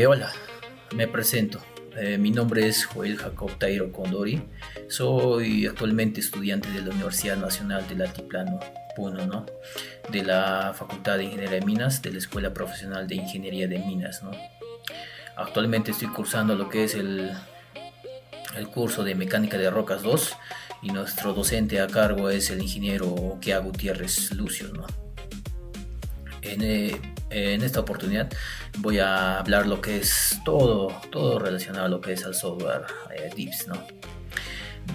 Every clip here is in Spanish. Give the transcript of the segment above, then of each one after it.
Hola, me presento. Mi nombre es Joel Jacob Tairo Condori. Soy actualmente estudiante de la Universidad Nacional del Altiplano, Puno, ¿no? De la Facultad de Ingeniería de Minas, de la Escuela Profesional de Ingeniería de Minas, ¿no? Actualmente estoy cursando lo que es el curso de Mecánica de Rocas 2 y nuestro docente a cargo es el ingeniero Kea Gutiérrez Lucio, ¿no? En esta oportunidad voy a hablar lo que es todo relacionado a lo que es el software DIPS, ¿no?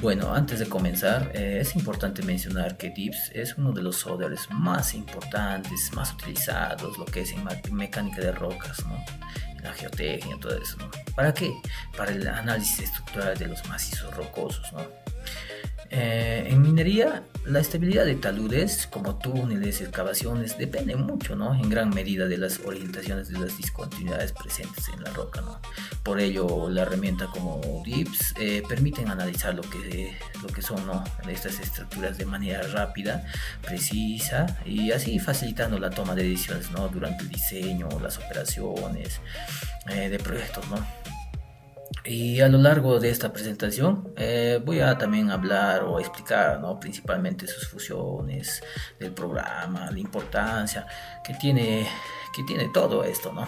Bueno, antes de comenzar, es importante mencionar que DIPS es uno de los softwares más importantes, más utilizados, lo que es en mecánica de rocas, ¿no? En la geotecnia, todo eso, ¿no? ¿Para qué? Para el análisis estructural de los macizos rocosos, ¿no? En minería, la estabilidad de taludes, como túneles, excavaciones, depende mucho, ¿no? En gran medida de las orientaciones de las discontinuidades presentes en la roca, ¿no? Por ello, la herramienta como DIPS permiten analizar lo que son, ¿no? Estas estructuras de manera rápida, precisa y así facilitando la toma de decisiones, ¿no? Durante el diseño, las operaciones de proyectos, ¿no? Y a lo largo de esta presentación voy a también hablar o explicar, ¿no? Principalmente sus funciones del programa, la importancia que tiene todo esto, ¿no?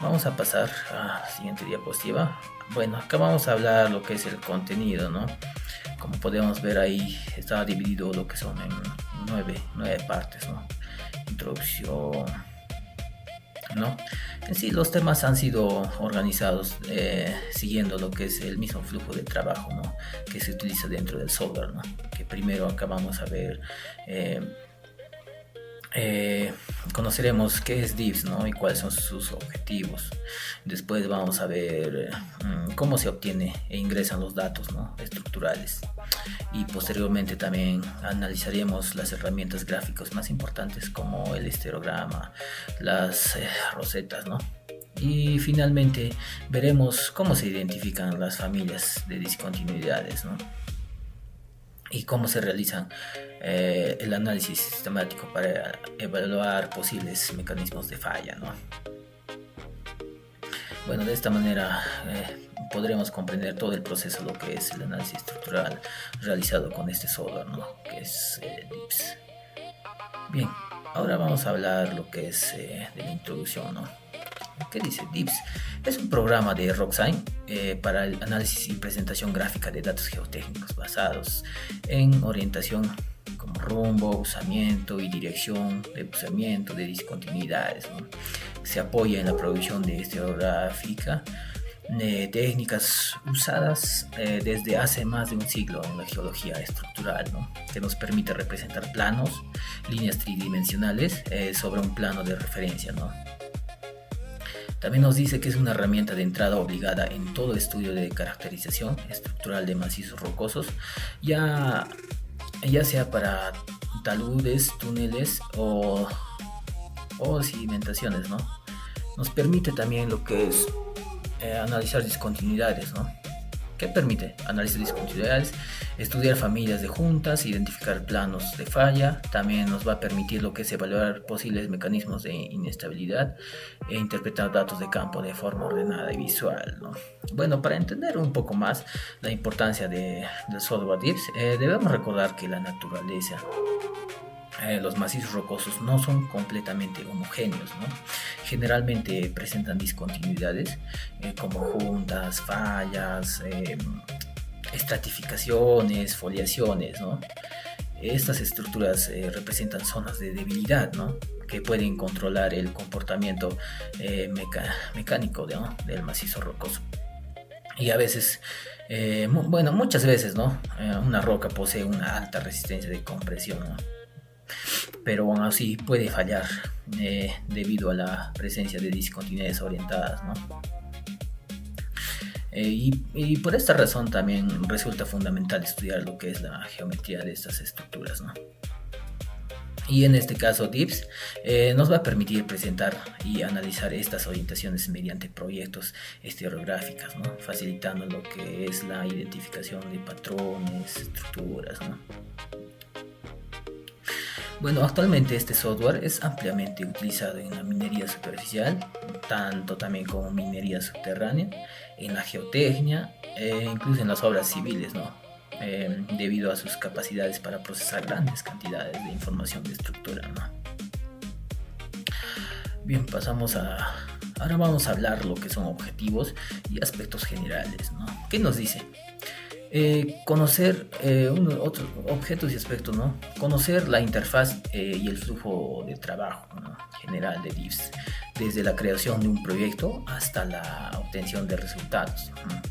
Vamos a pasar a la siguiente diapositiva. Bueno, acá vamos a hablar lo que es el contenido, ¿no? Como podemos ver ahí está dividido lo que son en nueve partes, ¿no? Introducción, ¿no? En sí, los temas han sido organizados siguiendo lo que es el mismo flujo de trabajo, ¿no? Que se utiliza dentro del software, ¿no? Que primero acá vamos a ver, conoceremos qué es DIPS, ¿no? Y cuáles son sus objetivos. Después vamos a ver cómo se obtiene e ingresan los datos, ¿no? Estructurales. Y posteriormente también analizaremos las herramientas gráficas más importantes como el histerograma, las rosetas, ¿no? Y finalmente veremos cómo se identifican las familias de discontinuidades, ¿no? Y cómo se realizan el análisis sistemático para evaluar posibles mecanismos de falla, ¿no? Bueno, de esta manera podremos comprender todo el proceso, lo que es el análisis estructural realizado con este software, ¿no? Que es DIPS. Bien, ahora vamos a hablar lo que es de la introducción, ¿no? ¿Qué dice DIPS? Es un programa de Rocksign para el análisis y presentación gráfica de datos geotécnicos basados en orientación como rumbo, usamiento y dirección de usamiento de discontinuidades, ¿no? Se apoya en la producción de estereográfica, técnicas usadas desde hace más de un siglo en la geología estructural, ¿no? Que nos permite representar planos, líneas tridimensionales sobre un plano de referencia, ¿no? También nos dice que es una herramienta de entrada obligada en todo estudio de caracterización estructural de macizos rocosos, ya sea para taludes, túneles o sedimentaciones, ¿no? Nos permite también lo que es analizar discontinuidades, ¿no? ¿Qué permite? Analizar discontinuidades, estudiar familias de juntas, identificar planos de falla. También nos va a permitir lo que es evaluar posibles mecanismos de inestabilidad e interpretar datos de campo de forma ordenada y visual, ¿no? Bueno, para entender un poco más la importancia del software DIPS, debemos recordar que la naturaleza, los macizos rocosos no son completamente homogéneos, ¿no? Generalmente presentan discontinuidades como juntas, fallas, estratificaciones, foliaciones, ¿no? Estas estructuras representan zonas de debilidad, ¿no? Que pueden controlar el comportamiento mecánico, ¿no? Del macizo rocoso. Y a veces, muchas veces, ¿no? Una roca posee una alta resistencia de compresión, ¿no? Pero aún así puede fallar debido a la presencia de discontinuidades orientadas, ¿no? Y por esta razón también resulta fundamental estudiar lo que es la geometría de estas estructuras, ¿no? Y en este caso DIPS nos va a permitir presentar y analizar estas orientaciones mediante proyectos estereográficas, ¿no? Facilitando lo que es la identificación de patrones, estructuras, ¿no? Bueno, actualmente este software es ampliamente utilizado en la minería superficial, tanto también como minería subterránea, en la geotecnia, incluso en las obras civiles, ¿no? Debido a sus capacidades para procesar grandes cantidades de información de estructura, ¿no? Bien, ahora vamos a hablar lo que son objetivos y aspectos generales, ¿no? ¿Qué nos dice? Conocer otros objetos y aspectos, ¿no? Conocer la interfaz y el flujo de trabajo, ¿no? General de DIFs, desde la creación de un proyecto hasta la obtención de resultados, ¿no?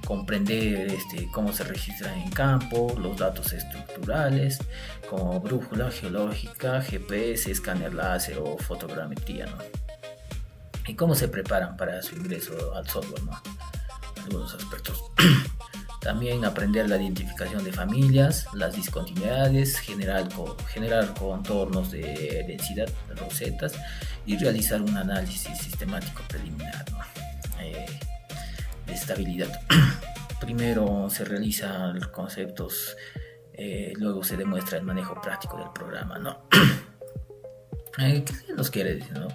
Comprender cómo se registran en campo los datos estructurales, como brújula geológica, GPS, escáner láser o fotogrametría, ¿no? Y cómo se preparan para su ingreso al software, ¿no? Algunos aspectos. También aprender la identificación de familias, las discontinuidades, generar contornos de densidad de rosetas y realizar un análisis sistemático preliminar, ¿no? De estabilidad. Primero se realizan los conceptos, luego se demuestra el manejo práctico del programa, ¿no? ¿Qué nos quiere decir, no?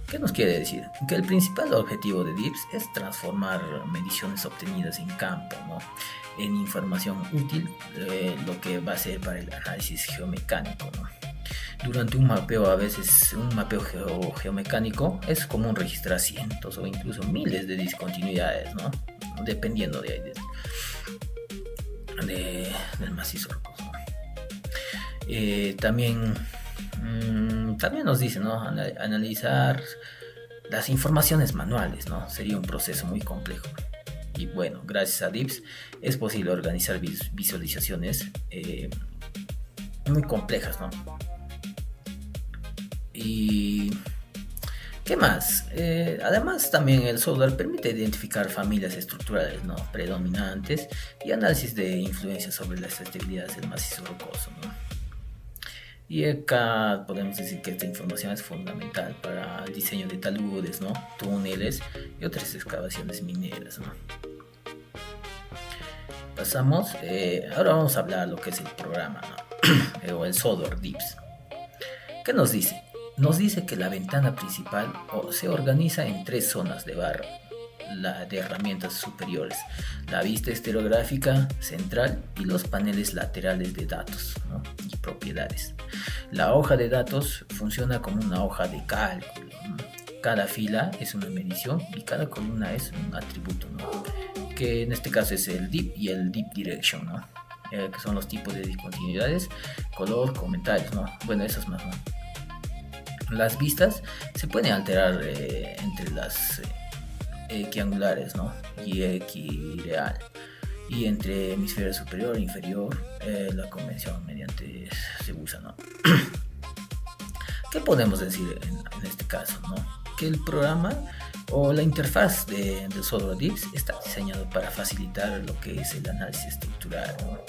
¿Qué nos quiere decir? Que el principal objetivo de DIFs es transformar mediciones obtenidas en campo, ¿no? En información útil, lo que va a ser para el análisis geomecánico, ¿no? Durante un mapeo, a veces un mapeo geomecánico, es común registrar cientos o incluso miles de discontinuidades, ¿no? Dependiendo del macizo rocoso, ¿no? También nos dice, ¿no? Analizar las informaciones manuales, ¿no? Sería un proceso muy complejo. Y bueno, gracias a DIFs es posible organizar visualizaciones muy complejas, ¿no? Y ¿qué más? Además, también el software permite identificar familias estructurales, ¿no? Predominantes y análisis de influencia sobre las estabilidades del macizo rocoso, ¿no? Y acá podemos decir que esta información es fundamental para el diseño de taludes, ¿no? Túneles y otras excavaciones mineras, ¿no? Pasamos, ahora vamos a hablar de lo que es el programa, ¿no? O el software DIFs. ¿Qué nos dice? Nos dice que la ventana principal se organiza en tres zonas de barra de herramientas superiores: la vista estereográfica central y los paneles laterales de datos, ¿no? Y propiedades. La hoja de datos funciona como una hoja de cálculo, ¿no? Cada fila es una medición y cada columna es un atributo, ¿no? Que en este caso es el DIP y el DIP Direction, ¿no? Que son los tipos de discontinuidades, color, comentarios, ¿no? Bueno, esas más, ¿no? Las vistas se pueden alterar entre las equiangulares, ¿no? Y equireal, y entre hemisferio superior e inferior, la convención mediante se usa, ¿no? ¿Qué podemos decir en este caso, ¿no? Que el programa o la interfaz del software DIFs está diseñado para facilitar lo que es el análisis estructural, ¿no?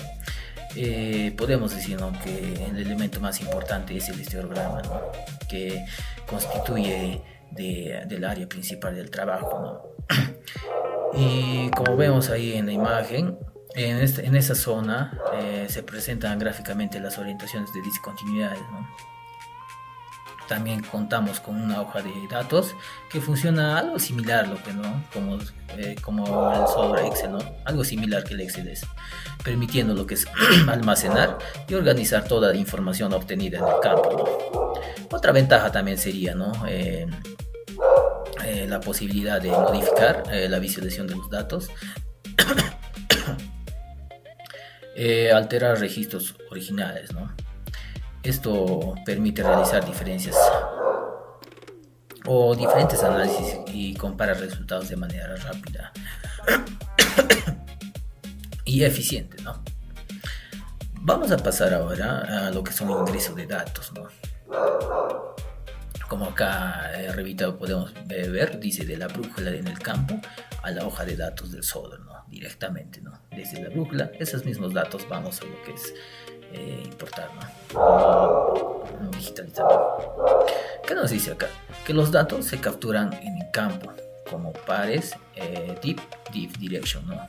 Podemos decir, ¿no?, que el elemento más importante es el histograma, ¿no?, que constituye del área principal del trabajo, ¿no? Y como vemos ahí en la imagen, en esa zona se presentan gráficamente las orientaciones de discontinuidades, ¿no? También contamos con una hoja de datos que funciona algo similar, ¿no?, como el software Excel, ¿no? Algo similar que el Excel es, permitiendo lo que es almacenar y organizar toda la información obtenida en el campo, ¿no? Otra ventaja también sería, ¿no?, la posibilidad de modificar la visualización de los datos, alterar registros originales, ¿no? Esto permite realizar diferentes análisis y comparar resultados de manera rápida y eficiente, ¿no? Vamos a pasar ahora a lo que son ingresos de datos, ¿no? Como acá Revita podemos ver, dice de la brújula en el campo a la hoja de datos del software, ¿no? Directamente, ¿no? Desde la brújula, esos mismos datos vamos a lo que es importar, ¿no? Digitalizar. ¿Qué nos dice acá? Que los datos se capturan en el campo como pares DIP Direction, ¿no?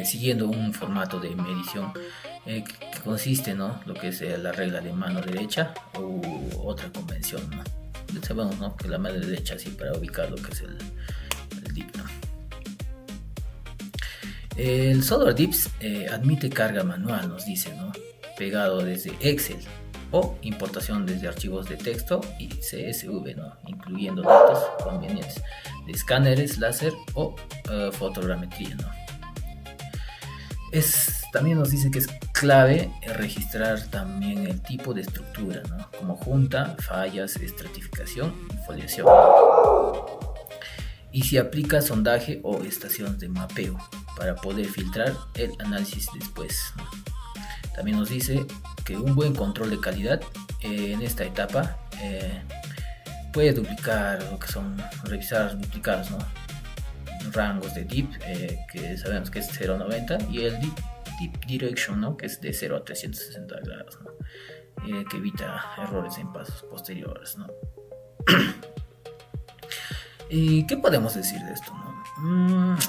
Siguiendo un formato de medición que consiste, ¿no? Lo que es la regla de mano derecha u otra convención, ¿no? Ya sabemos, ¿no? Que la mano derecha sí para ubicar lo que es el DIP, ¿no? El software DIPS admite carga manual, nos dice, ¿no? Pegado desde Excel o importación desde archivos de texto y CSV, ¿no? Incluyendo datos convenientes de escáneres láser o fotogrametría, ¿no? También nos dice que es clave registrar también el tipo de estructura, ¿no? Como junta, fallas, estratificación y foliación. Y si aplica sondaje o estaciones de mapeo para poder filtrar el análisis después, ¿no? También nos dice que un buen control de calidad en esta etapa puede duplicar lo que son revisar duplicados, ¿no? Rangos de DIP, que sabemos que es 0 a 90, y el DIP Direction, ¿no? Que es de 0 a 360 grados, ¿no? Que evita errores en pasos posteriores, ¿no? ¿Y qué podemos decir de esto, no?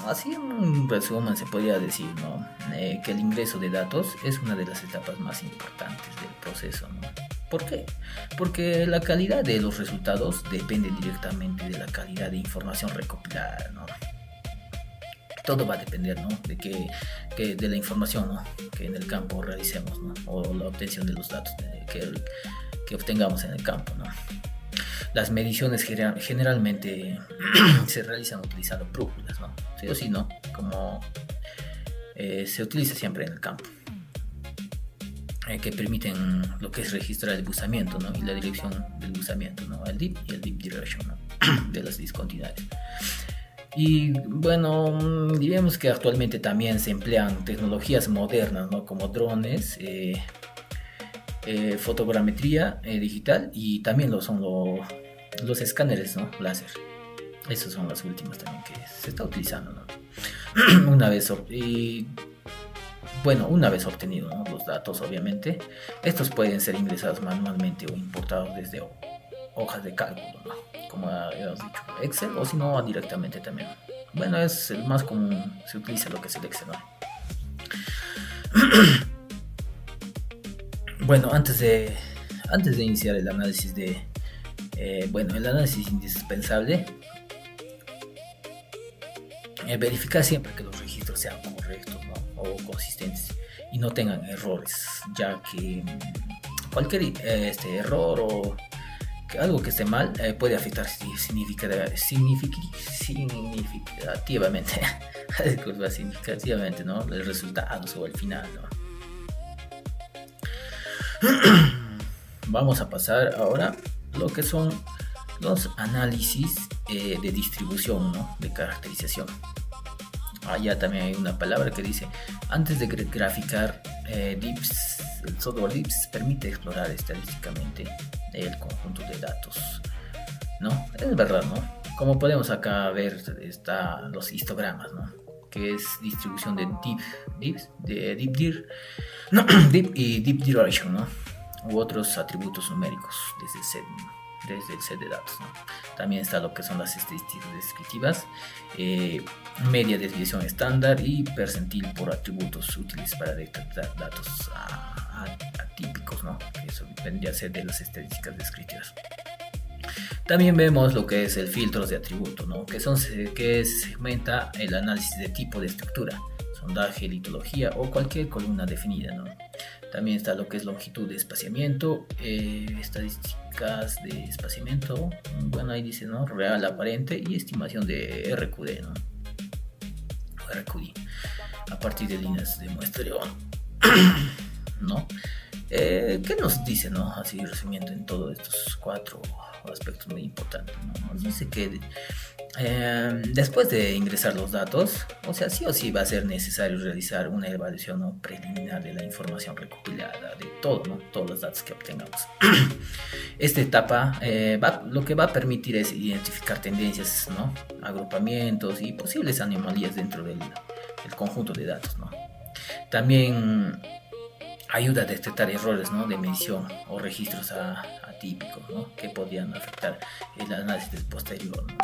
Así en un resumen se podría decir, ¿no? Que el ingreso de datos es una de las etapas más importantes del proceso, ¿no? ¿Por qué? Porque la calidad de los resultados depende directamente de la calidad de información recopilada, ¿no? Todo va a depender, ¿no? De la información, ¿no? Que en el campo realicemos, ¿no? O la obtención de los datos que obtengamos en el campo, ¿no? Las mediciones generalmente se realizan utilizando brújulas, ¿no? Sí o sí, ¿no? Como se utiliza siempre en el campo, que permiten lo que es registrar el buzamiento, ¿no? Y la dirección del buzamiento, ¿no? El DIP y el DIP Direction, ¿no? De las discontinuidades. Y bueno, diríamos que actualmente también se emplean tecnologías modernas, ¿no? Como drones, fotogrametría digital, y también son los escáneres, ¿no? Láser. Esas son las últimas también que se está utilizando, ¿no? Una vez obtenido, ¿no? Los datos, obviamente, estos pueden ser ingresados manualmente o importados desde hojas de cálculo, ¿no? Como habíamos dicho, Excel, o si no, directamente también. Bueno, es el más común, se utiliza lo que es el Excel, ¿no? Bueno, antes de iniciar el análisis el análisis indispensable, verificar siempre que los registros sean correctos, ¿no? O consistentes y no tengan errores, ya que cualquier error o algo que esté mal puede afectar significativamente, ¿no? El resultado o el final, ¿no? Vamos a pasar ahora lo que son los análisis de distribución, ¿no? De caracterización. Allá también hay una palabra que dice: antes de graficar DIPS, el software DIPS permite explorar estadísticamente el conjunto de datos, ¿no? Es verdad, ¿no? Como podemos acá ver, los histogramas, ¿no? Que es distribución de DIP y DIP Direction, ¿no? U otros atributos numéricos desde el set de datos, ¿no? También está lo que son las estadísticas descriptivas, media desviación estándar y percentil por atributos útiles para detectar datos atípicos, ¿no? Eso vendría a ser de las estadísticas descriptivas. También vemos lo que es el filtros de atributo, ¿no? Que segmenta el análisis de tipo de estructura, sondaje, litología o cualquier columna definida, ¿no? También está lo que es longitud de espaciamiento, estadísticas de espaciamiento, bueno, ahí dice, ¿no? Real aparente, y estimación de RQD, ¿no? RQD, a partir de líneas de muestreo, ¿no? ¿Qué nos dice, no? Así resumiendo en todos estos 4 aspectos muy importantes, ¿no? Nos dice que después de ingresar los datos, o sea, sí o sí va a ser necesario realizar una evaluación, ¿no? Preliminar de la información recopilada, de todo, ¿no? Todos los datos que obtengamos. Esta etapa lo que va a permitir es identificar tendencias, ¿no? Agrupamientos y posibles anomalías dentro del conjunto de datos, ¿no? También ayuda a detectar errores, ¿no? De medición o registros atípicos, ¿no? Que podrían afectar el análisis posterior, ¿no?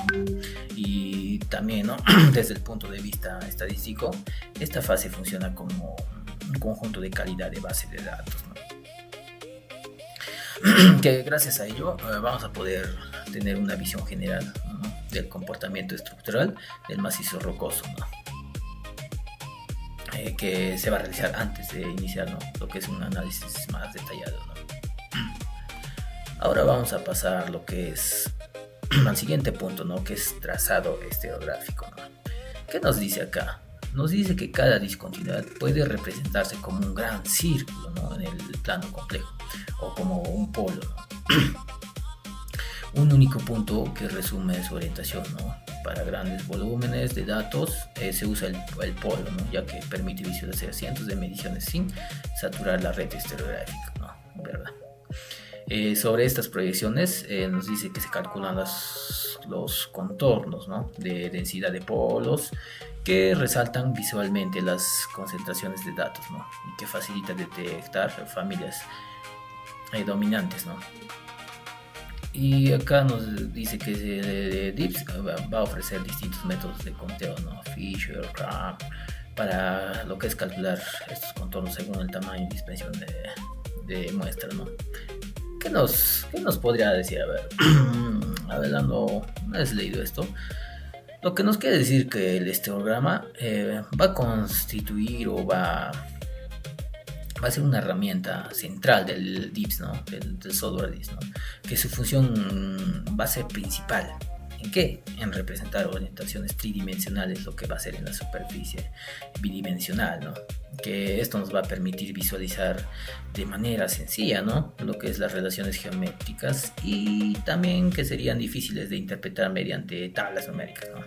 Y también, ¿no? Desde el punto de vista estadístico, esta fase funciona como un conjunto de calidad de base de datos, ¿no? Que gracias a ello vamos a poder tener una visión general, ¿no?, del comportamiento estructural del macizo rocoso, ¿no?, que se va a realizar antes de iniciar, ¿no?, lo que es un análisis más detallado, ¿no? Ahora vamos a pasar lo que es al siguiente punto, ¿no?, que es trazado estereográfico, ¿no? ¿Qué nos dice acá? Nos dice que cada discontinuidad puede representarse como un gran círculo, ¿no?, en el plano complejo, o como un polo, ¿no? Un único punto que resume su orientación, ¿no? Para grandes volúmenes de datos se usa el polo, ¿no?, ya que permite visualizar cientos de mediciones sin saturar la red estereográfica, ¿no?, ¿verdad? Sobre estas proyecciones nos dice que se calculan los contornos, ¿no?, de densidad de polos que resaltan visualmente las concentraciones de datos, ¿no?, y que facilita detectar familias dominantes, ¿no? Y acá nos dice que DIPS va a ofrecer distintos métodos de conteo, ¿no?, Fisher, Cram, para lo que es calcular estos contornos según el tamaño y dispersión de muestra, ¿no? ¿Qué nos podría decir? A ver, no has leído esto. Lo que nos quiere decir que el estereograma va a constituir o va a ser una herramienta central del DIPS, ¿no?, del software DIPS, ¿no?, que su función va a ser principal. ¿En qué? En representar orientaciones tridimensionales, lo que va a ser en la superficie bidimensional, ¿no?, que esto nos va a permitir visualizar de manera sencilla, ¿no?, lo que es las relaciones geométricas y también que serían difíciles de interpretar mediante tablas numéricas, ¿no?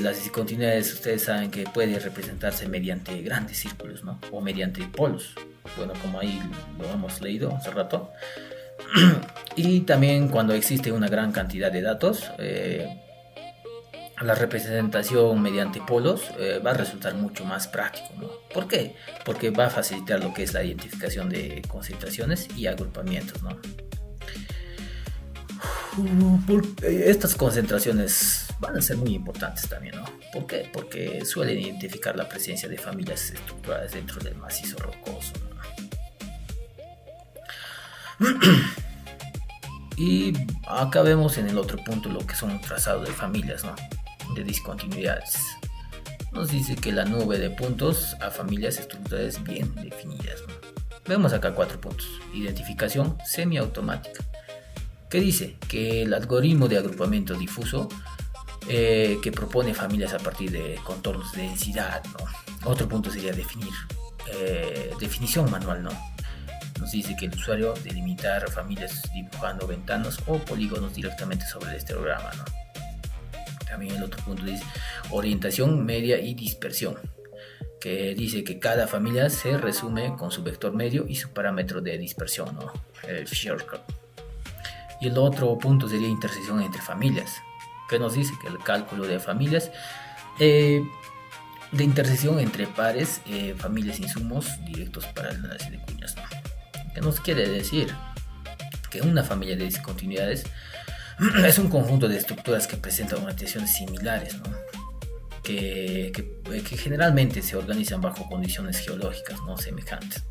Las discontinuidades, ustedes saben que puede representarse mediante grandes círculos, ¿no?, o mediante polos, bueno, como ahí lo hemos leído hace rato. Y también cuando existe una gran cantidad de datos, la representación mediante polos va a resultar mucho más práctico, ¿no? ¿Por qué? Porque va a facilitar lo que es la identificación de concentraciones y agrupamientos, ¿no? Estas concentraciones van a ser muy importantes también, ¿no? ¿Por qué? Porque suelen identificar la presencia de familias estructuradas dentro del macizo rocoso, ¿no? Y acá vemos en el otro punto lo que son un trazado de familias, ¿no?, de discontinuidades. Nos dice que la nube de puntos a familias estructurales bien definidas, ¿no? Vemos acá 4 puntos. Identificación semiautomática. ¿Qué dice? Que el algoritmo de agrupamiento difuso que propone familias a partir de contornos de densidad, ¿no? Otro punto sería definir definición manual, ¿no? Nos dice que el usuario delimitar familias dibujando ventanas o polígonos directamente sobre el estereograma, ¿no? También el otro punto dice orientación, media y dispersión, que dice que cada familia se resume con su vector medio y su parámetro de dispersión, ¿no?, el shortcut. Y el otro punto sería intersección entre familias, que nos dice que el cálculo de familias de intersección entre pares, familias insumos directos para el análisis de cuñas, ¿no? ¿Qué nos quiere decir? Que una familia de discontinuidades es un conjunto de estructuras que presentan orientaciones similares, ¿no?, que generalmente se organizan bajo condiciones geológicas, ¿no?, semejantes.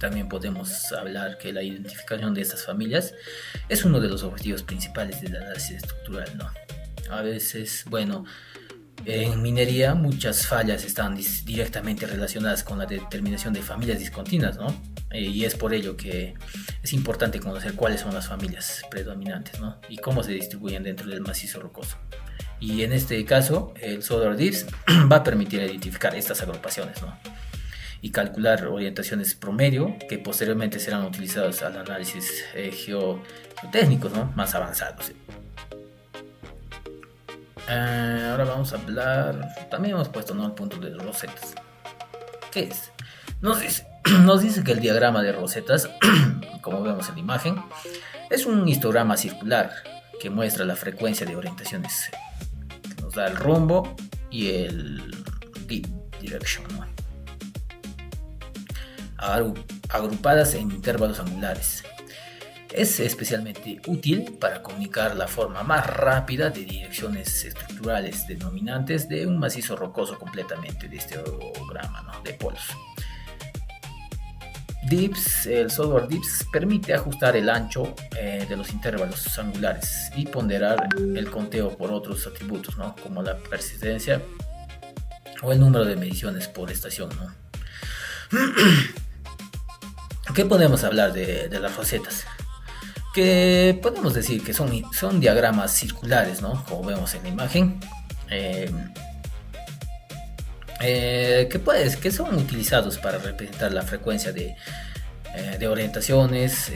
También podemos hablar que la identificación de estas familias es uno de los objetivos principales del análisis estructural, ¿no? A veces, bueno, en minería muchas fallas están directamente relacionadas con la determinación de familias discontinuas, ¿no? Y es por ello que es importante conocer cuáles son las familias predominantes, ¿no?, y cómo se distribuyen dentro del macizo rocoso. Y en este caso, el software DIPS va a permitir identificar estas agrupaciones, ¿no?, y calcular orientaciones promedio que posteriormente serán utilizados al análisis geotécnicos, ¿no?, más avanzados. Ahora vamos a hablar, también hemos puesto, ¿no?, el punto de rosetas. ¿Qué es? Nos dice que el diagrama de rosetas, como vemos en la imagen, es un histograma circular que muestra la frecuencia de orientaciones, que nos da el rumbo y el direction, ¿no?, agrupadas en intervalos angulares. Es especialmente útil para comunicar la forma más rápida de direcciones estructurales denominantes de un macizo rocoso completamente de histograma, ¿no? De polos. DIPS, el software DIPS permite ajustar el ancho de los intervalos angulares y ponderar el conteo por otros atributos, ¿no? Como la persistencia o el número de mediciones por estación, ¿no? ¿Qué podemos hablar de las rosetas? Que podemos decir que son diagramas circulares, ¿no? Como vemos en la imagen. Que son utilizados para representar la frecuencia de orientaciones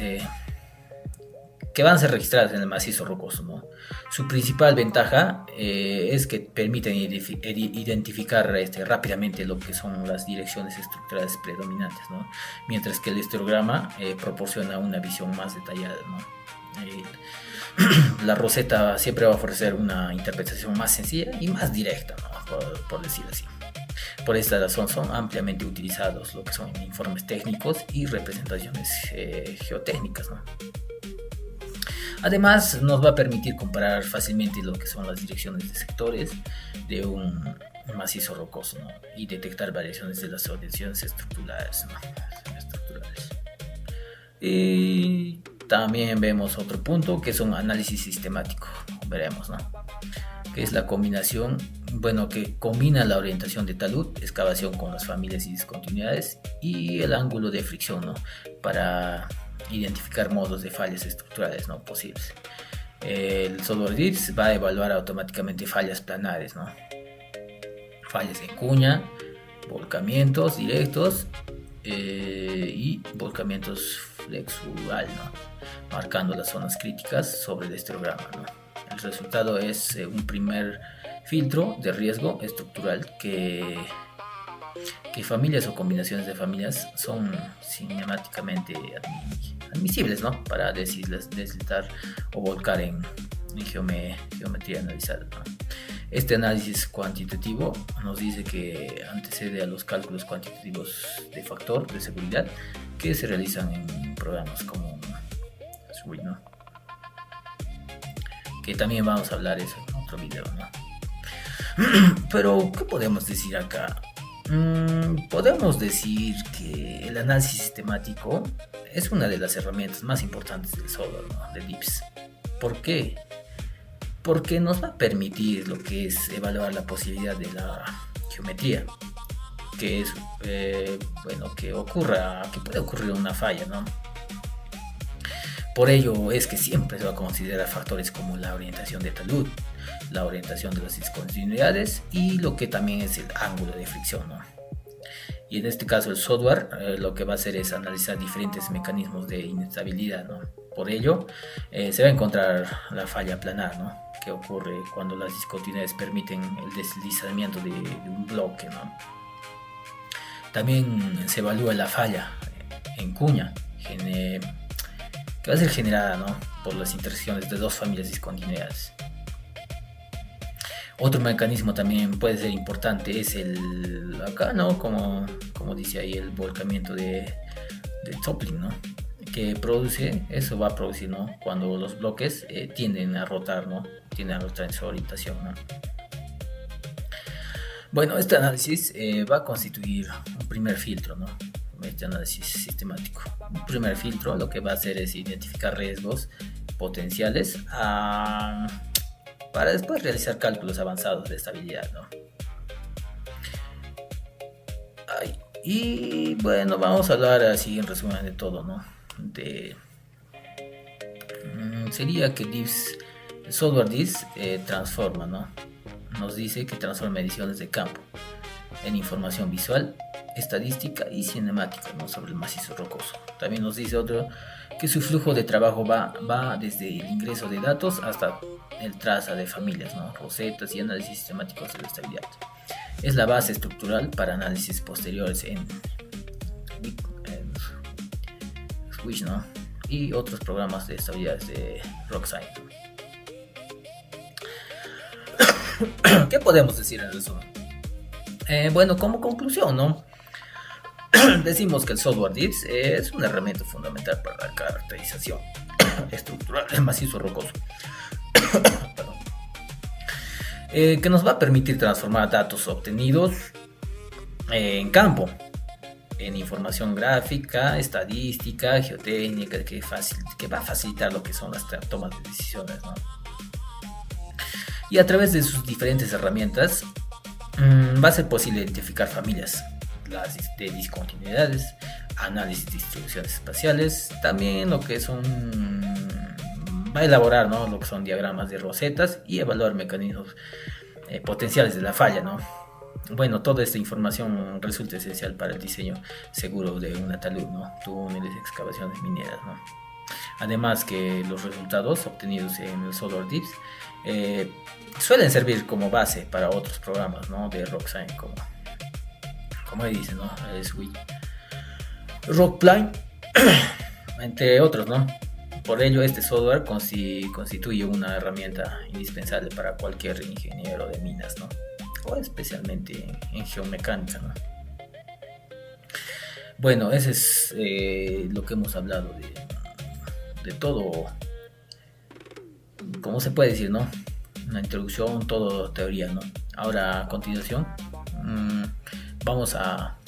que van a ser registradas en el macizo rocoso, ¿no? Su principal ventaja es que permiten identificar rápidamente lo que son las direcciones estructurales predominantes, ¿no? Mientras que el histograma proporciona una visión más detallada, ¿no? La roseta siempre va a ofrecer una interpretación más sencilla y más directa, ¿no? por decir así. Por esta razón son ampliamente utilizados lo que son informes técnicos y representaciones geotécnicas, ¿no? Además, nos va a permitir comparar fácilmente lo que son las direcciones de sectores de un macizo rocoso, ¿no? Y detectar variaciones de las orientaciones estructurales, ¿no? Y también vemos otro punto que es un análisis sistemático, veremos, ¿no? Que es la combinación, que combina la orientación de talud, excavación con las familias y discontinuidades y el ángulo de fricción, ¿no? Para identificar modos de fallas estructurales, ¿no? Posibles. El software DIPS va a evaluar automáticamente fallas planares, ¿no? Fallas en cuña, volcamientos directos y volcamientos flexural, ¿no? Marcando las zonas críticas sobre el histograma, ¿no? El resultado es un primer filtro de riesgo estructural que familias o combinaciones de familias son cinemáticamente admisibles, ¿no? Para deslizar o volcar en geometría analizada, ¿no? Este análisis cuantitativo nos dice que antecede a los cálculos cuantitativos de factor de seguridad que se realizan en programas como Switch, ¿no? Que también vamos a hablar eso en otro video, ¿no? Pero, ¿qué podemos decir acá? Podemos decir que el análisis sistemático es una de las herramientas más importantes del software, ¿no? De DIPS. ¿Por qué? Porque nos va a permitir lo que es evaluar la posibilidad de la geometría, que es que puede ocurrir una falla, ¿no? Por ello es que siempre se va a considerar factores como la orientación de talud, la orientación de las discontinuidades y lo que también es el ángulo de fricción, ¿no? Y en este caso el software lo que va a hacer es analizar diferentes mecanismos de inestabilidad, ¿no? Por ello se va a encontrar la falla planar, ¿no? Que ocurre cuando las discontinuidades permiten el deslizamiento de un bloque, ¿no? También se evalúa la falla en cuña, que va a ser generada, ¿no? Por las intersecciones de dos familias discontinuidades. Otro mecanismo también puede ser importante es acá, ¿no? Como dice ahí, el volcamiento de Toppling, ¿no? Que va a producir, ¿no? Cuando los bloques tienden a rotar, ¿no? Tienden a rotar en su orientación, ¿no? Bueno, este análisis va a constituir un primer filtro, ¿no? Este análisis sistemático. Un primer filtro lo que va a hacer es identificar riesgos potenciales para después realizar cálculos avanzados de estabilidad, ¿no? Y bueno, vamos a hablar así en resumen de todo, ¿no? Sería que el software DIPS transforma, ¿no? Nos dice que transforma ediciones de campo en información visual, estadística y cinemática, ¿no? Sobre el macizo rocoso. También nos dice otro que su flujo de trabajo va desde el ingreso de datos hasta el traza de familias, ¿no? Rosetas y análisis sistemáticos de la estabilidad. Es la base estructural para análisis posteriores en Switch, ¿no? Y otros programas de estabilidad de RockSign. ¿Qué podemos decir en resumen? Bueno, como conclusión, ¿no? Decimos que el software DIBS es una herramienta fundamental para la caracterización estructural del macizo rocoso. Perdón. Que nos va a permitir transformar datos obtenidos en campo, en información gráfica, estadística, geotécnica, que va a facilitar lo que son las tomas de decisiones, ¿no? Y a través de sus diferentes herramientas va a ser posible identificar familias de discontinuidades, análisis de distribuciones espaciales, también lo que son, va a elaborar, ¿no?, lo que son diagramas de rosetas y evaluar mecanismos potenciales de la falla, ¿no? Bueno, toda esta información resulta esencial para el diseño seguro de una talud, ¿no?, túneles, excavaciones mineras, ¿no? Además que los resultados obtenidos en el software DIBS suelen servir como base para otros programas, ¿no?, de RockScience, como ahí dice, ¿no?, Switch, Rockplane, entre otros, ¿no? Por ello, este software constituye una herramienta indispensable para cualquier ingeniero de minas, ¿no?, o especialmente en geomecánica, ¿no? Bueno, ese es lo que hemos hablado de todo, ¿cómo se puede decir, no? Una introducción, todo teoría, ¿no? Ahora, a continuación, vamos a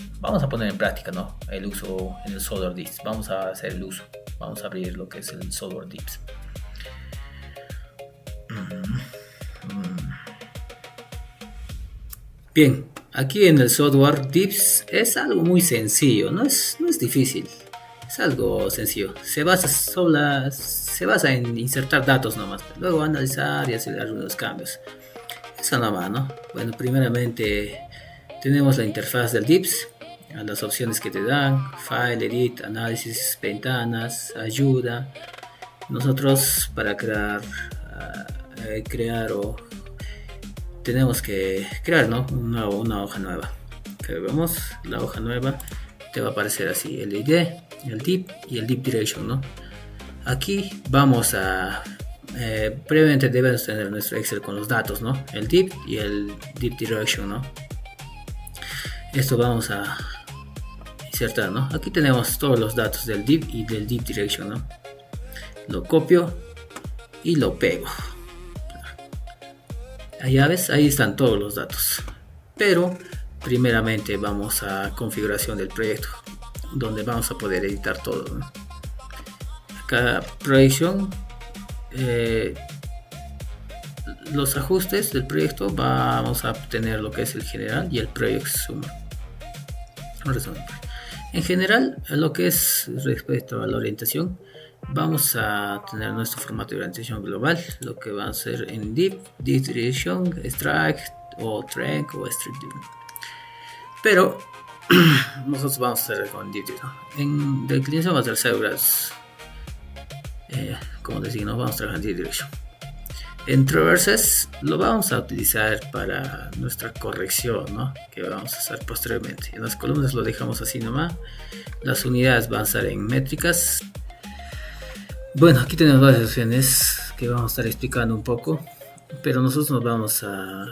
poner en práctica, ¿no?, el uso en el software DIBS. Vamos a hacer el uso. Vamos a abrir lo que es el software DIBS. Bien, aquí en el software DIBS es algo muy sencillo, no es difícil. Es algo sencillo. Se basa en insertar datos nomás, luego analizar y hacer algunos cambios. Eso nomás, ¿no? Bueno, primeramente tenemos la interfaz del DIBS, las opciones que te dan: File, Edit, Análisis, Ventanas, Ayuda. Nosotros para crear tenemos que crear, ¿no?, una hoja nueva. Que vemos la hoja nueva, te va a aparecer así: el ID, el DIB y el DIB Direction, ¿no? Aquí vamos a previamente debemos tener nuestro Excel con los datos, ¿no?, el DIB y el DIB Direction, ¿no? Esto vamos a insertar, ¿no? Aquí tenemos todos los datos del DIB y del DIB Direction, ¿no? Lo copio y lo pego. Ya ves, ahí están todos los datos. Pero primeramente vamos a configuración del proyecto, donde vamos a poder editar todo, ¿no? Acá proyección, los ajustes del proyecto, vamos a obtener lo que es el general y el project summary. En general, lo que es respecto a la orientación, vamos a tener nuestro formato de orientación global, lo que va a ser en DIB, Direction, Strike o Track o Street. Pero nosotros vamos a hacer con DIB, ¿no? En declinación vamos a hacer seguras, como decir, no vamos a trabajar en DIB Direction. En traverses lo vamos a utilizar para nuestra corrección, ¿no?, que vamos a hacer posteriormente. En las columnas lo dejamos así nomás. Las unidades van a estar en métricas. Bueno, aquí tenemos varias opciones que vamos a estar explicando un poco, pero nosotros nos vamos a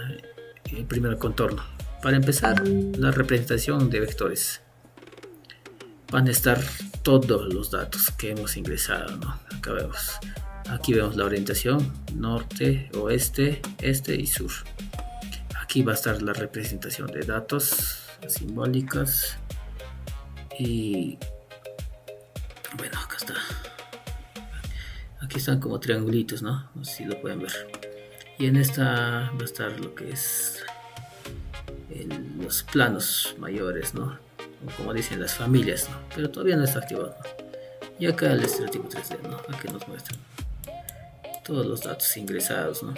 primero el contorno. Para empezar, la representación de vectores. Van a estar todos los datos que hemos ingresado, ¿no? Acá vemos. Aquí vemos la orientación: norte, oeste, este y sur. Aquí va a estar la representación de datos simbólicas. Y bueno, acá está. Aquí están como triangulitos, ¿no? No sé si lo pueden ver. Y en esta va a estar lo que es los planos mayores, ¿no? O como dicen, las familias, ¿no? Pero todavía no está activado, ¿no? Y acá el estereotipo 3D, ¿no? Aquí nos muestran todos los datos ingresados, ¿no?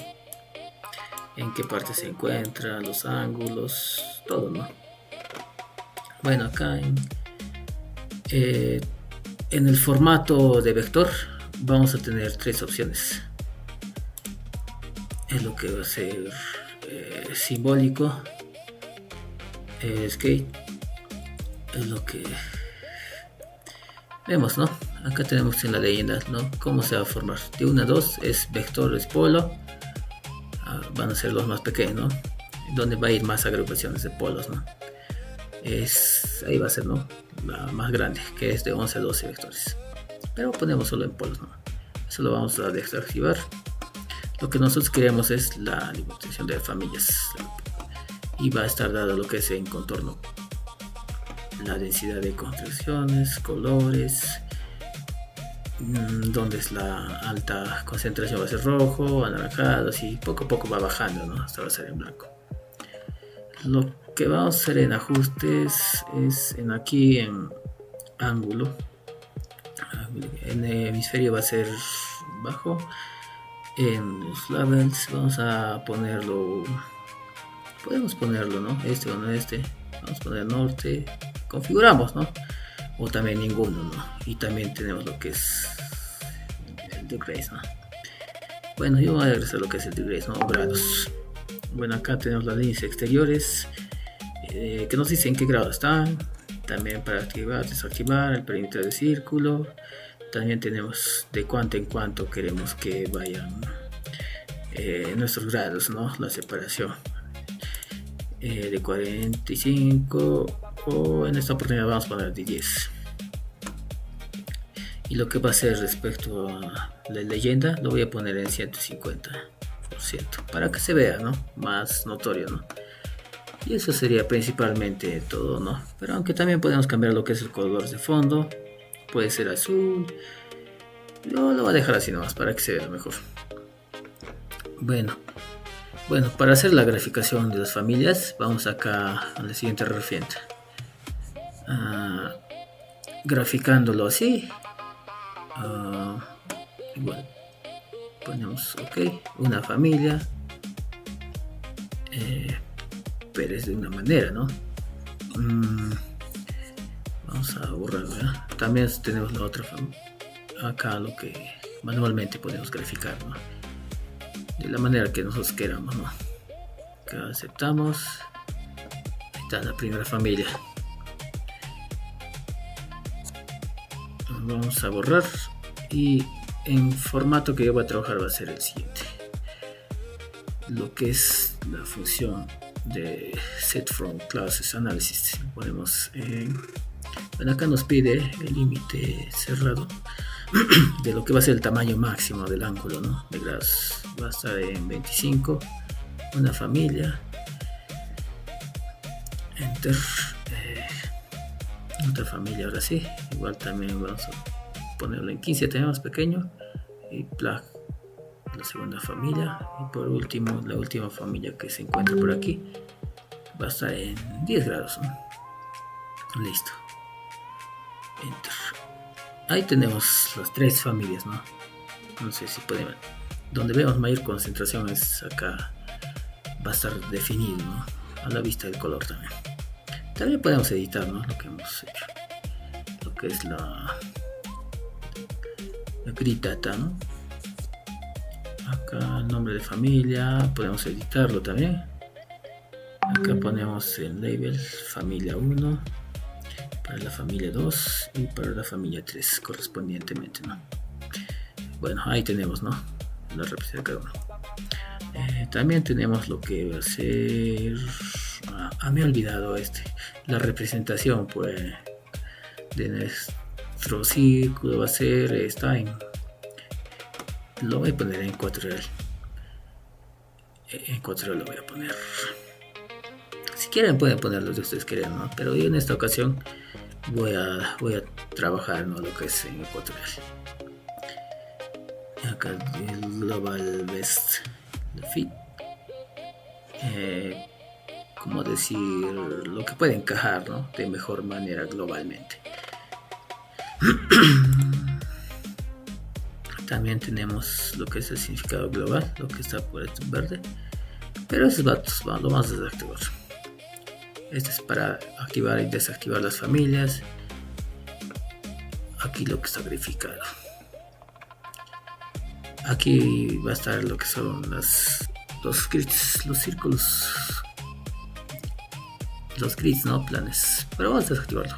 En qué parte se encuentra, los ángulos, todo, ¿no? Bueno, acá en el formato de vector vamos a tener tres opciones. Es lo que va a ser simbólico, skate, es lo que vemos, ¿no? Acá tenemos en la leyenda, ¿no?, cómo se va a formar. De 1 a 2 es vector, es polo. Van a ser los más pequeños, ¿no?, donde va a ir más agrupaciones de polos, ¿no? ahí va a ser, ¿no? La más grande, que es de 11 a 12 vectores. Pero ponemos solo en polos, ¿no? Eso lo vamos a desactivar. Lo que nosotros queremos es la alimentación de familias. Y va a estar dado lo que es en contorno. La densidad de construcciones, colores, donde es la alta concentración va a ser rojo, anaranjado, así poco a poco va bajando, ¿no? Hasta va a ser en blanco. Lo que vamos a hacer en ajustes es aquí en ángulo. En el hemisferio va a ser bajo. En los labels vamos a ponerlo, podemos ponerlo, ¿no? Este o no este. Vamos a poner norte. Configuramos, ¿no? O también ninguno, ¿no? Y también tenemos lo que es el degrees, ¿no? Bueno, yo voy a regresar a lo que es el degrees, ¿no? Grados. Bueno, acá tenemos las líneas exteriores que nos dicen qué grado están. También para activar, desactivar el perímetro del círculo. También tenemos de cuánto en cuánto queremos que vayan nuestros grados, ¿no? La separación de 45, o en esta oportunidad vamos a poner de 10. Y lo que va a ser respecto a la leyenda lo voy a poner en 150% para que se vea, ¿no? Más notorio, ¿no? Y eso sería principalmente todo, ¿no? Pero aunque también podemos cambiar lo que es el color de fondo. Puede ser azul. Yo lo voy a dejar así nomás para que se vea mejor. Bueno, para hacer la graficación de las familias, vamos acá a la siguiente herramienta. Graficándolo así. Igual. Ponemos OK. Una familia. Pero es de una manera, ¿no? Vamos a borrar, ¿verdad? También tenemos la otra acá, lo que manualmente podemos graficar, ¿no? De la manera que nosotros queramos, ¿no? Acá aceptamos. Ahí está la primera familia. Vamos a borrar, y en formato que yo voy a trabajar va a ser el siguiente. Lo que es la función de set from classes analysis. Ponemos bueno, acá nos pide el límite cerrado de lo que va a ser el tamaño máximo del ángulo, ¿no? De grados. Va a estar en 25. Una familia. Enter. Otra familia, ahora sí. Igual también vamos a ponerlo en 15, tenemos más pequeño. Y plug la segunda familia. Y por último, la última familia que se encuentra por aquí va a estar en 10 grados, ¿no? Listo. Enter. Ahí tenemos las tres familias, ¿no? No sé si pueden ver. Donde vemos mayor concentración es acá. Va a estar definido, ¿no? A la vista del color también. También podemos editar, ¿no? Lo que hemos hecho. Lo que es la grid data, ¿no? Acá el nombre de familia. Podemos editarlo también. Acá ponemos el label familia 1. Para la familia 2 y para la familia 3 correspondientemente, ¿no? Bueno, ahí tenemos, ¿no? La representación de cada uno. También tenemos lo que va a ser... me he olvidado la representación, pues, de nuestro círculo va a ser lo voy a poner en 4L. En 4L lo voy a poner. Si quieren pueden ponerlo si ustedes quieren, ¿no? Pero yo en esta ocasión voy a trabajar, ¿no? Lo que es en 4L. Acá el global best fit. Como decir, lo que puede encajar, ¿no? De mejor manera globalmente. También tenemos lo que es el significado global, lo que está por este verde. Pero esos datos lo vamos a desactivar. Este es para activar y desactivar las familias. Aquí lo que está verificado. Aquí va a estar lo que son los grids, los círculos, los grids, ¿no? Planes. Pero vamos a desactivarlo.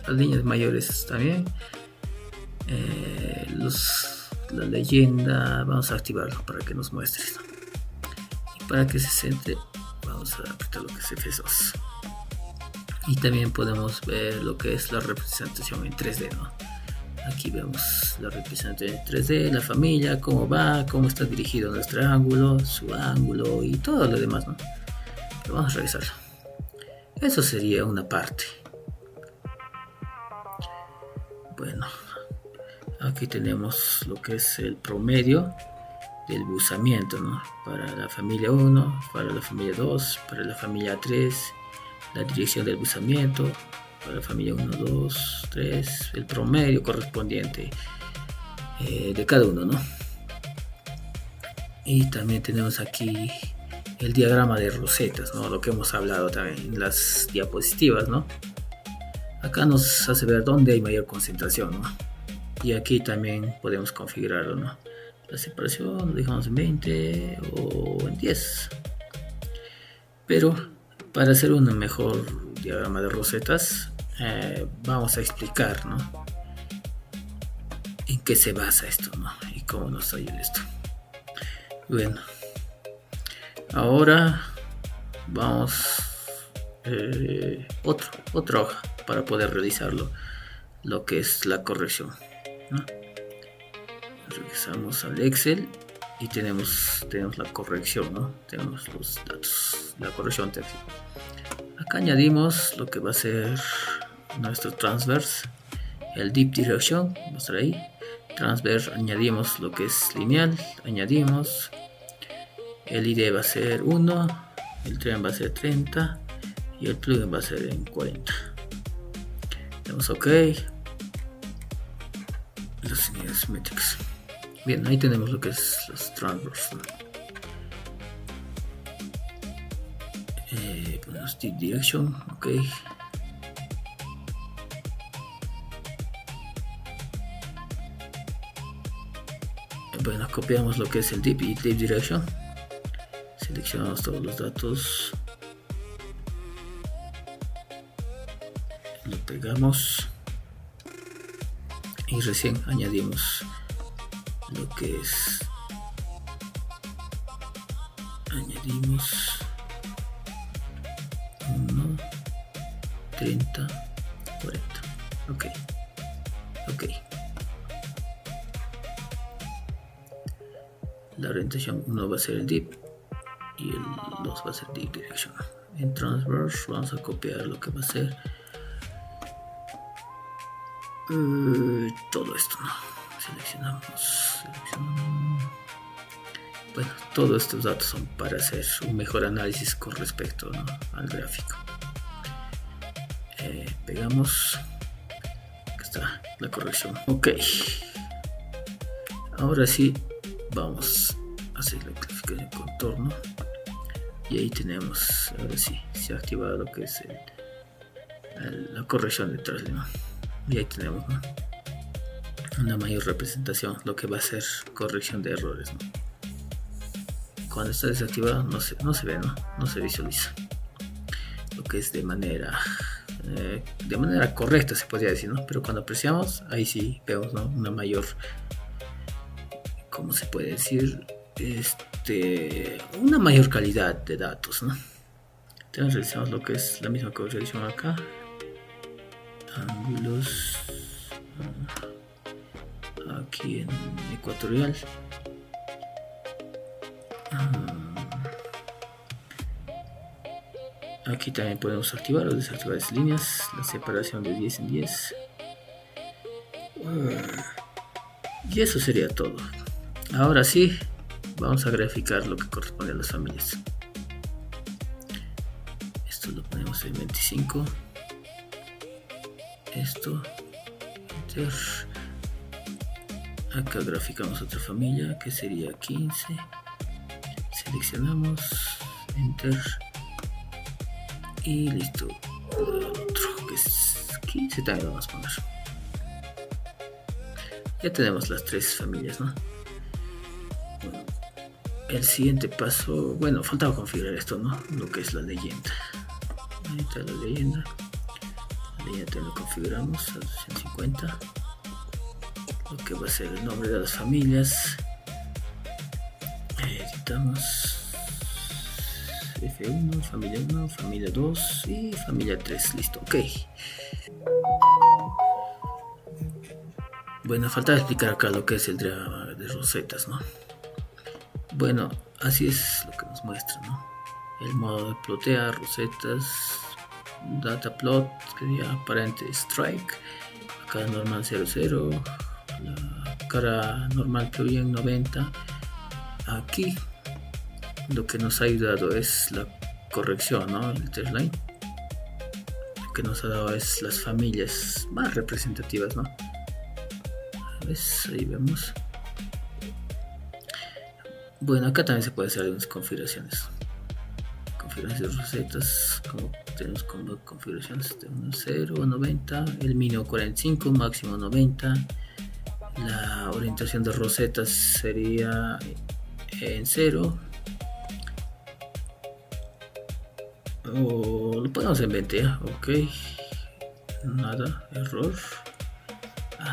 Las líneas mayores también. La leyenda vamos a activarlo para que nos muestre, ¿no? Y para que se centre vamos a apretar lo que es F2. Y también podemos ver lo que es la representación en 3D, ¿no? Aquí vemos la representación en 3D, la familia, cómo va, cómo está dirigido nuestro ángulo, su ángulo y todo lo demás, ¿no? Pero vamos a revisarlo. Eso sería una parte. Bueno, aquí tenemos lo que es el promedio del buzamiento, ¿no? Para la familia 1, para la familia 2, para la familia 3, la dirección del buzamiento, para la familia 1, 2, 3, el promedio correspondiente de cada uno, ¿no? Y también tenemos aquí el diagrama de rosetas, ¿no? Lo que hemos hablado también en las diapositivas, ¿no? Acá nos hace ver dónde hay mayor concentración, ¿no? Y aquí también podemos configurarlo, ¿no? La separación lo dejamos en 20 o en 10. Pero para hacer un mejor diagrama de rosetas, vamos a explicar, ¿no? En qué se basa esto, ¿no? Y cómo nos ayuda esto. Bueno, ahora vamos otra hoja para poder realizarlo, lo que es la corrección, ¿no? Regresamos al Excel y tenemos la corrección, ¿no? Tenemos los datos, la corrección texto. Acá añadimos lo que va a ser nuestro transverse, el deep direction, va a estar ahí. Transverse, añadimos lo que es lineal, añadimos el ID va a ser 1, el tren va a ser 30 y el plugin va a ser en 40. Damos OK. Los unidades metrics. Bien, ahí tenemos lo que es los transverse, ¿no? Ponemos deep direction, OK. Bueno, copiamos lo que es el deep y deep direction. Seleccionamos todos los datos. Lo pegamos. Y recién añadimos lo que es. Añadimos 1, 30, 40. OK. OK. La orientación 1 va a ser el deep y el 2 va a ser deep direction. En transverse vamos a copiar lo que va a ser todo esto, ¿no? Seleccionamos. Bueno, todos estos datos son para hacer un mejor análisis con respecto, ¿no?, al gráfico. Pegamos. Aquí está la corrección. OK. Ahora sí, vamos a hacer la clasificación de contorno. Y ahí tenemos, ahora sí, se ha activado lo que es la corrección de traslado, ¿no? Y ahí tenemos, ¿no?, una mayor representación, lo que va a ser corrección de errores, ¿no? Cuando está desactivado no se ve, no se visualiza lo que es de manera correcta, se podría decir, ¿no? Pero cuando apreciamos, ahí sí vemos, ¿no?, una mayor, ¿cómo se puede decir? Una mayor calidad de datos, ¿no? Entonces realizamos lo que es la misma corrección acá. Ángulos aquí en ecuatorial. Aquí también podemos activar o desactivar las líneas, la separación de 10 en 10. Y eso sería todo. Ahora sí, vamos a graficar lo que corresponde a las familias. Esto lo ponemos en 25. Esto, enter. Acá graficamos otra familia que sería 15. Seleccionamos, enter. Y listo. El otro que es 15 también lo vamos a poner. Ya tenemos las tres familias, ¿no? Bueno, el siguiente paso, bueno, faltaba configurar esto, ¿no? Lo que es la leyenda. Ahí está la leyenda. La leyenda también lo configuramos a 250. Lo que va a ser el nombre de las familias. Editamos. F1, familia 1, familia 2 y familia 3. Listo, ok. Bueno, falta explicar acá lo que es el diagrama de rosetas, ¿no? Bueno, así es lo que nos muestra, ¿no? El modo de plotear rosetas, data plot, que sería aparente strike, acá normal 00, la cara normal plugin 90. Aquí lo que nos ha ayudado es la corrección, ¿no? El trendline. Lo que nos ha dado es las familias más representativas, ¿no? ¿Ves? Ahí vemos. Bueno, acá también se puede hacer algunas configuraciones. Configuraciones de rosetas, como tenemos como configuraciones de 1, 0, 90, el mínimo 45, máximo 90. La orientación de rosetas sería en 0. O lo ponemos en 20, ok. Nada, error.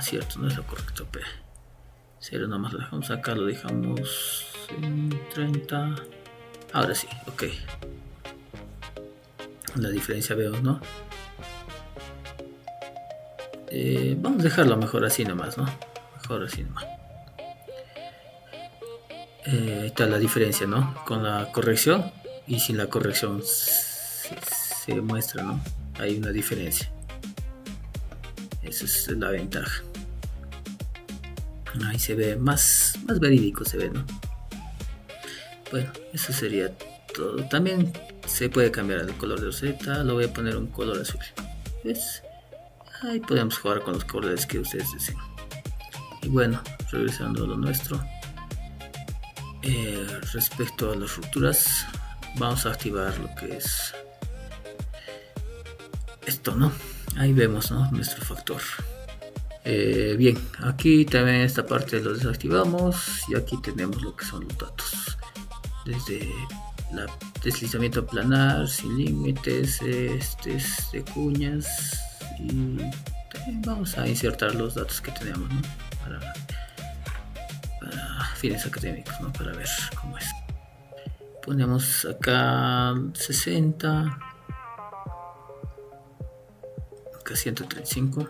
Cierto, no es lo correcto, pero 0 nomás lo dejamos acá, lo dejamos en 30. Ahora sí, ok. La diferencia veo, ¿no? Vamos a dejarlo mejor así nomás, ¿no? Mejor así nomás. Ahí está la diferencia, ¿no? Con la corrección y sin la corrección se muestra, ¿no? Hay una diferencia. Esa es la ventaja. Ahí se ve más verídico, se ve, ¿no? Bueno, eso sería todo. También se puede cambiar el color de roseta. Lo voy a poner un color azul. ¿Ves? Ahí podemos jugar con los colores que ustedes deseen. Y bueno, regresando a lo nuestro. Respecto a las rupturas, vamos a activar lo que es esto, ¿no? Ahí vemos, ¿no? Nuestro factor. Bien, aquí también esta parte lo desactivamos y aquí tenemos lo que son los datos. Desde el deslizamiento planar, sin límites, de cuñas, y también vamos a insertar los datos que tenemos, ¿no? Para fines académicos, ¿no? Para ver cómo es. Ponemos acá 60, acá 135.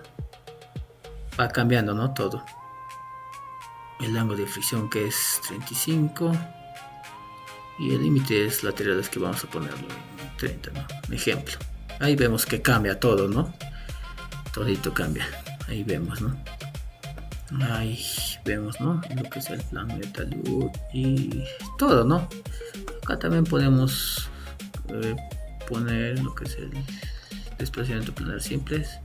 Va cambiando, ¿no? Todo. El ángulo de fricción que es 35 y el límite laterales que vamos a ponerlo en 30, ¿no? Ejemplo. Ahí vemos que cambia todo, ¿no? Todito cambia. Ahí vemos, ¿no? Ahí vemos, ¿no? Lo que es el plano de talud y todo, ¿no? Acá también podemos poner lo que es el desplazamiento planar simples,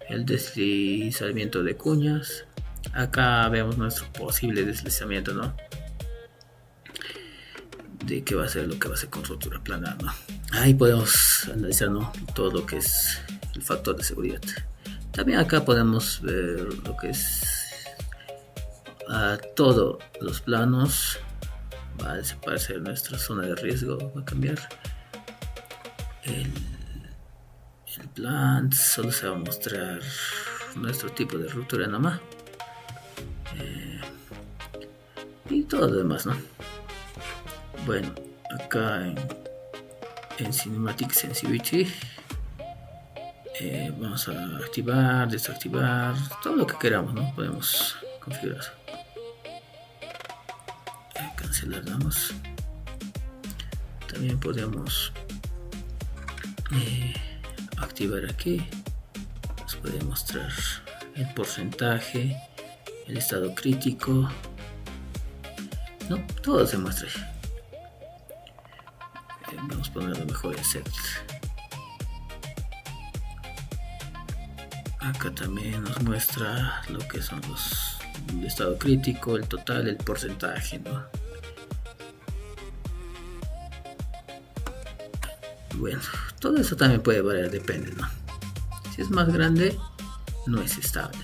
el deslizamiento de cuñas. Acá vemos nuestro posible deslizamiento, ¿no? De qué va a ser lo que va a ser con rotura planar, ¿no? Ahí podemos analizar, ¿no? Todo lo que es el factor de seguridad. También acá podemos ver lo que es todos los planos. Va a desaparecer nuestra zona de riesgo, va a cambiar el plan, solo se va a mostrar nuestro tipo de ruptura nomás, y todo lo demás, ¿no? Bueno, acá en Cinematic Sensitivity vamos a activar, desactivar, todo lo que queramos, ¿no? Podemos configurar. Cancelar, damos. También podemos activar aquí. Nos puede mostrar el porcentaje, el estado crítico, ¿no? Todo se muestra ahí. Vamos a ponerlo mejor en set. Acá también nos muestra lo que son el estado crítico, el total, el porcentaje, ¿no? Bueno, todo eso también puede variar, depende, ¿no? Si es más grande, no es estable,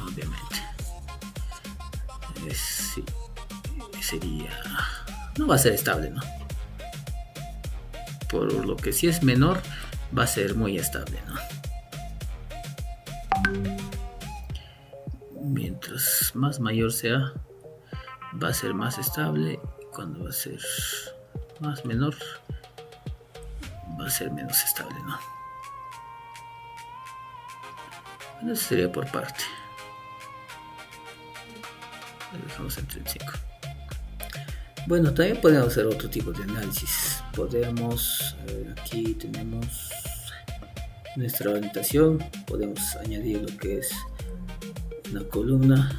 obviamente. Sí, sería... no va a ser estable, ¿no? Por lo que si es menor, va a ser muy estable, ¿no? Mientras más mayor sea, va a ser más estable. Cuando va a ser más menor, va a ser menos estable, ¿no? Bueno, eso sería por parte. Lo dejamos en 35. Bueno, también podemos hacer otro tipo de análisis. Podemos, aquí tenemos nuestra orientación. Podemos añadir lo que es una columna.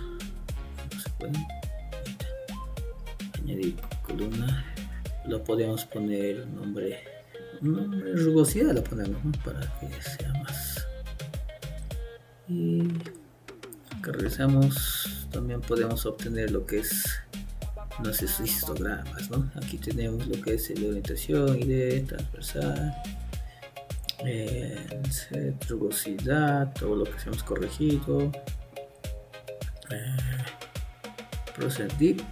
No se puede añadir columna. Lo podemos poner nombre rugosidad, lo ponemos, ¿no? Para que sea más. Y acá regresamos. También podemos obtener lo que es nuestros histogramas, ¿no? Aquí tenemos lo que es la orientación, ID, transversal, rugosidad, todo lo que hemos corregido, process deep.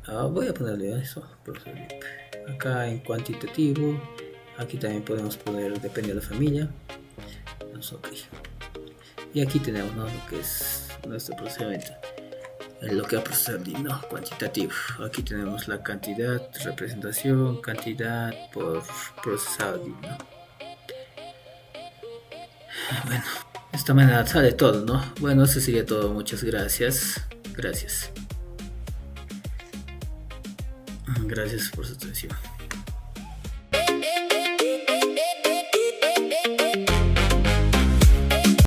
Voy a ponerle eso, process deep. Acá en cuantitativo, aquí también podemos poner, depende de la familia. Okay. Y aquí tenemos, ¿no?, lo que es nuestro procedimiento. Lo que va a procesar, ¿no?, cuantitativo. Aquí tenemos la cantidad, representación, cantidad por procesado, ¿no? Bueno, de esta manera sale todo, ¿no? Bueno, eso sería todo. Muchas gracias. Gracias por su atención.